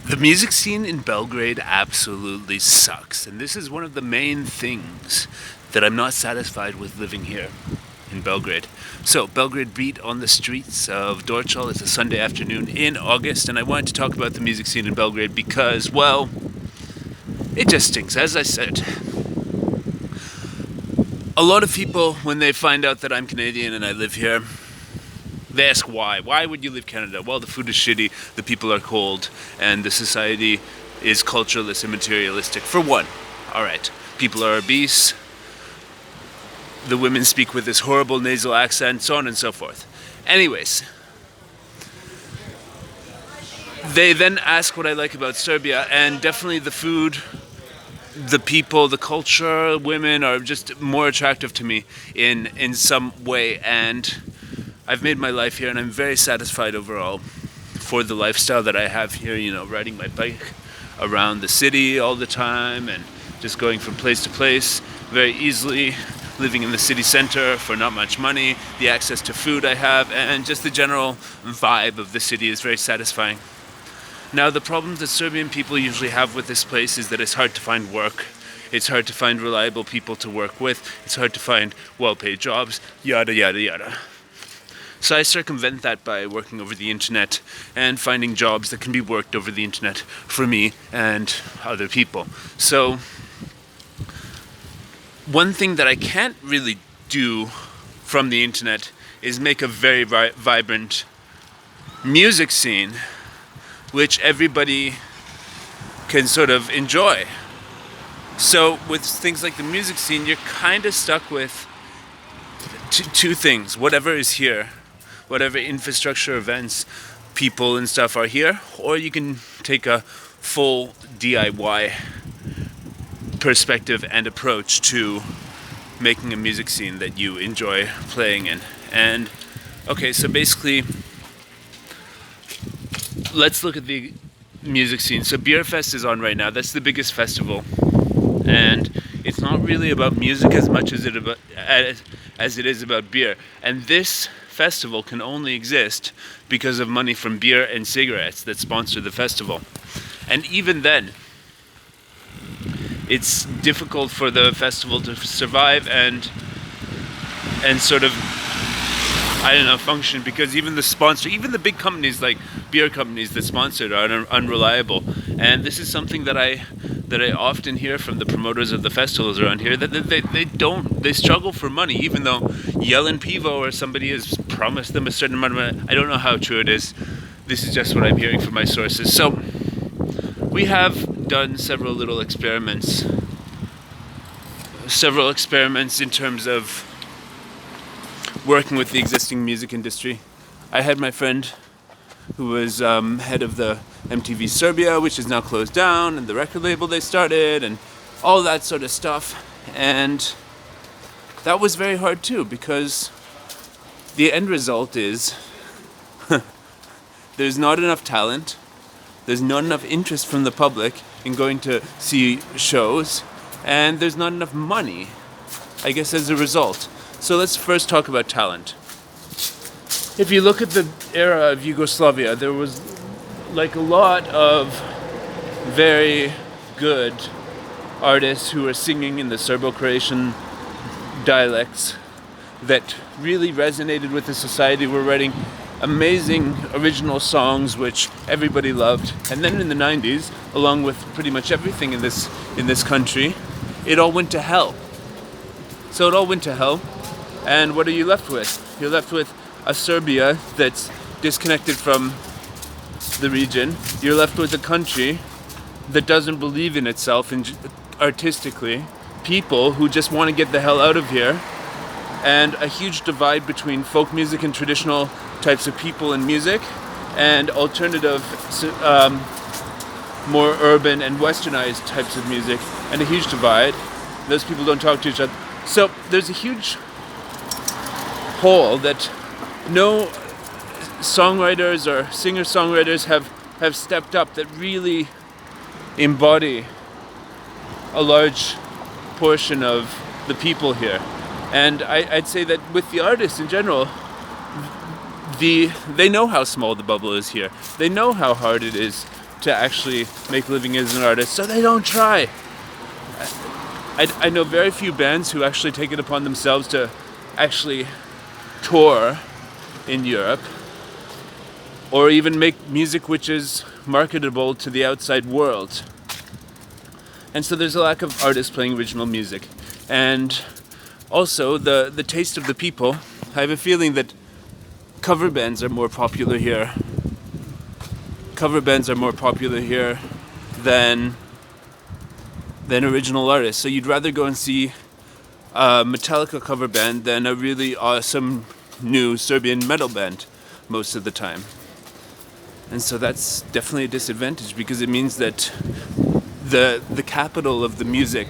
The music scene in Belgrade absolutely sucks, and this is one of the main things that I'm not satisfied with living here in Belgrade. So, Belgrade beat on the streets of Dorchal. It's a Sunday afternoon in August, and I wanted to talk about the music scene in Belgrade because, well, it just stinks. As I said, a lot of people, when they find out that I'm Canadian and I live here, they ask why. Why would you leave Canada? Well, the food is shitty, the people are cold, and the society is cultureless and materialistic. For one, alright, people are obese, the women speak with this horrible nasal accent, so on and so forth. Anyways, they then ask what I like about Serbia, and definitely the food, the people, the culture, women are just more attractive to me in some way, and I've made my life here and I'm very satisfied overall for the lifestyle that I have here, riding my bike around the city all the time and just going from place to place very easily, living in the city center for not much money, the access to food I have, and just the general vibe of the city is very satisfying. Now, the problems that Serbian people usually have with this place is that it's hard to find work. It's hard to find reliable people to work with. It's hard to find well-paid jobs, yada, yada, yada. So I circumvent that by working over the internet and finding jobs that can be worked over the internet for me and other people. So one thing that I can't really do from the internet is make a very vibrant music scene which everybody can sort of enjoy. So with things like the music scene, you're kind of stuck with two things. Whatever is here, whatever infrastructure, events, people and stuff are here, or you can take a full DIY perspective and approach to making a music scene that you enjoy playing in. And okay, so basically, let's look at the music scene. So Beerfest is on right now. That's the biggest festival, and it's not really about music as much as it is about beer. And this festival can only exist because of money from beer and cigarettes that sponsor the festival. And even then, it's difficult for the festival to survive and sort of, function, because even the big companies like beer companies that sponsor it are unreliable. And this is something that I often hear from the promoters of the festivals around here, that they struggle for money, even though Yellen Pivo or somebody has promised them a certain amount of money. I don't know how true it is. This is just what I'm hearing from my sources. So we have done several little experiments in terms of working with the existing music industry. I had my friend who was head of the MTV Serbia, which is now closed down, and the record label they started, and all that sort of stuff. And that was very hard too, because the end result is there's not enough talent, there's not enough interest from the public in going to see shows, and there's not enough money, I guess, as a result. So let's first talk about talent. If you look at the era of Yugoslavia, there was like a lot of very good artists who were singing in the Serbo-Croatian dialects that really resonated with the society, were writing amazing original songs which everybody loved. And then in the 90s, along with pretty much everything in this country, it all went to hell. So it all went to hell, and what are you left with? You're left with a Serbia that's disconnected from the region. You're left with a country that doesn't believe in itself artistically, people who just want to get the hell out of here, and a huge divide between folk music and traditional types of people and music, and alternative, more urban and westernized types of music, and a huge divide. Those people don't talk to each other. So there's a huge hole that no songwriters or singer-songwriters have stepped up that really embody a large portion of the people here. And I'd say that with the artists in general, they know how small the bubble is here. They know how hard it is to actually make a living as an artist, so they don't try. I know very few bands who actually take it upon themselves to actually tour in Europe or even make music which is marketable to the outside world. And so there's a lack of artists playing original music. And also the taste of the people. I have a feeling that cover bands are more popular here. Cover bands are more popular here than original artists. So you'd rather go and see a Metallica cover band than a really awesome new Serbian metal band most of the time. And so that's definitely a disadvantage, because it means that the capital of the music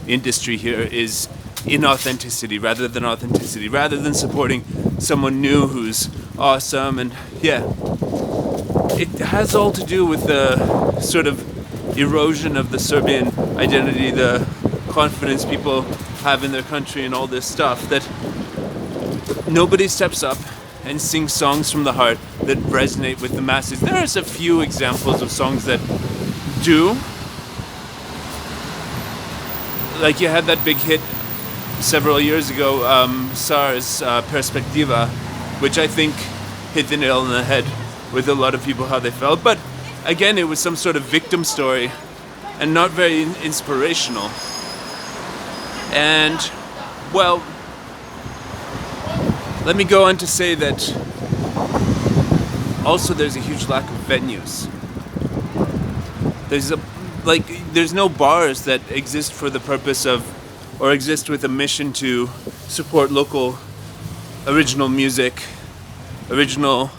industry here is inauthenticity rather than authenticity, rather than supporting someone new who's awesome. And yeah, it has all to do with the sort of erosion of the Serbian identity, the confidence people have in their country and all this stuff, that nobody steps up and sings songs from the heart that resonate with the masses. There's a few examples of songs that do. Like you had that big hit several years ago, SARS, Perspectiva, which I think hit the nail on the head with a lot of people how they felt. But again, it was some sort of victim story and not very inspirational. And, well, let me go on to say that also there's a huge lack of venues. There's no bars that exist for the purpose of, or exist with a mission to support local original music, original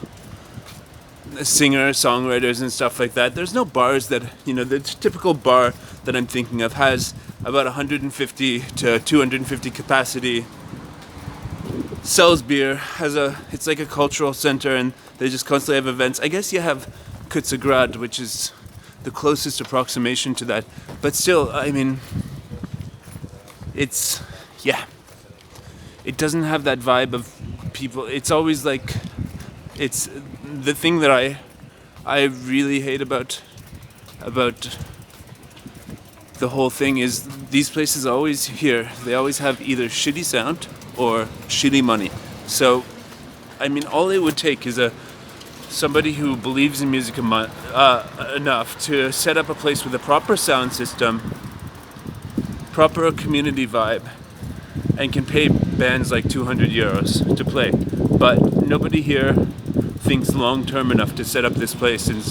singers, songwriters and stuff like that. There's no bars that, the typical bar that I'm thinking of has about 150 to 250 capacity, sells beer, it's like a cultural center, and they just constantly have events. I guess you have Kutsagrad, which is the closest approximation to that, but still, I mean, it doesn't have that vibe of people. It's always like, it's the thing that I really hate about the whole thing is these places always here. They always have either shitty sound or shitty money. So, I mean, all it would take is somebody who believes in music enough to set up a place with a proper sound system, proper community vibe, and can pay bands like 200 euros to play. But nobody here thinks long term enough to set up this place. And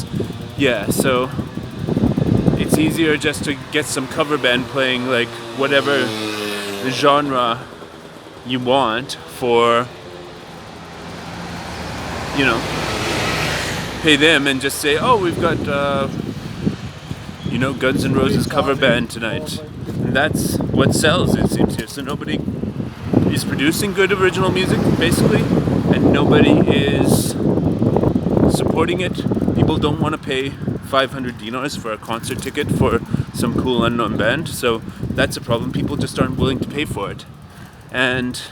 so it's easier just to get some cover band playing like whatever genre you want for, pay them and just say, oh, we've got, Guns N' Roses cover band tonight. And that's what sells, it seems here. So nobody is producing good original music, basically, and nobody is supporting it. People don't want to pay 500 dinars for a concert ticket for some cool unknown band, so that's a problem. People just aren't willing to pay for it. And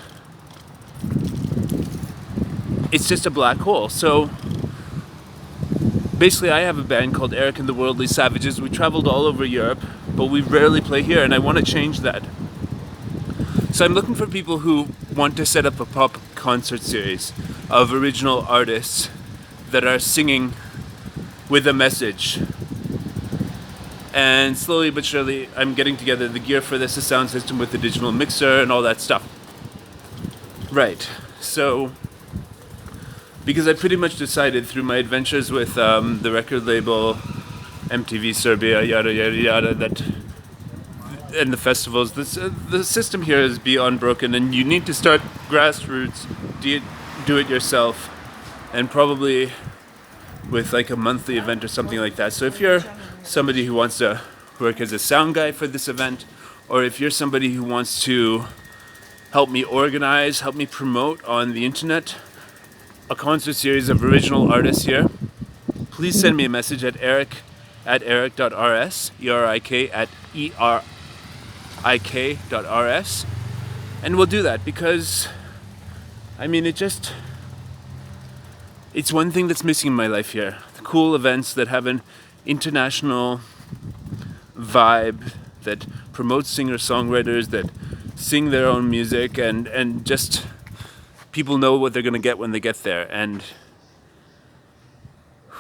it's just a black hole. So basically, I have a band called Eric and the Worldly Savages. We traveled all over Europe, but we rarely play here, and I want to change that. So I'm looking for people who want to set up a pop concert series of original artists that are singing with a message. And slowly but surely, I'm getting together the gear for this, a sound system with the digital mixer and all that stuff. Right, so because I pretty much decided through my adventures with the record label, MTV Serbia, yada yada yada, that and the festivals, the system here is beyond broken, and you need to start grassroots, do it yourself, and probably with like a monthly event or something like that. So if you're somebody who wants to work as a sound guy for this event, or if you're somebody who wants to help me organize, help me promote on the internet a concert series of original artists here, please send me a message at eric@eric.rs, erik@erik.rs, and we'll do that, because I mean, it's one thing that's missing in my life here. The cool events that haven't international vibe that promotes singer-songwriters that sing their own music, and just people know what they're going to get when they get there. And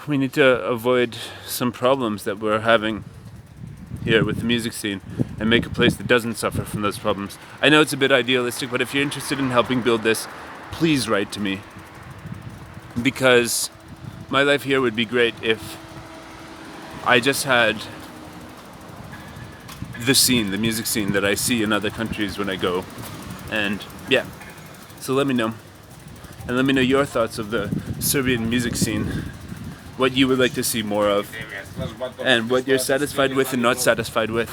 we need to avoid some problems that we're having here with the music scene and make a place that doesn't suffer from those problems. I know it's a bit idealistic, but if you're interested in helping build this, please write to me, because my life here would be great if I just had the scene, the music scene that I see in other countries when I go. And yeah, so let me know. And let me know your thoughts of the Serbian music scene, what you would like to see more of, and what you're satisfied with and not satisfied with.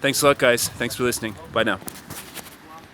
Thanks a lot, guys. Thanks for listening. Bye now.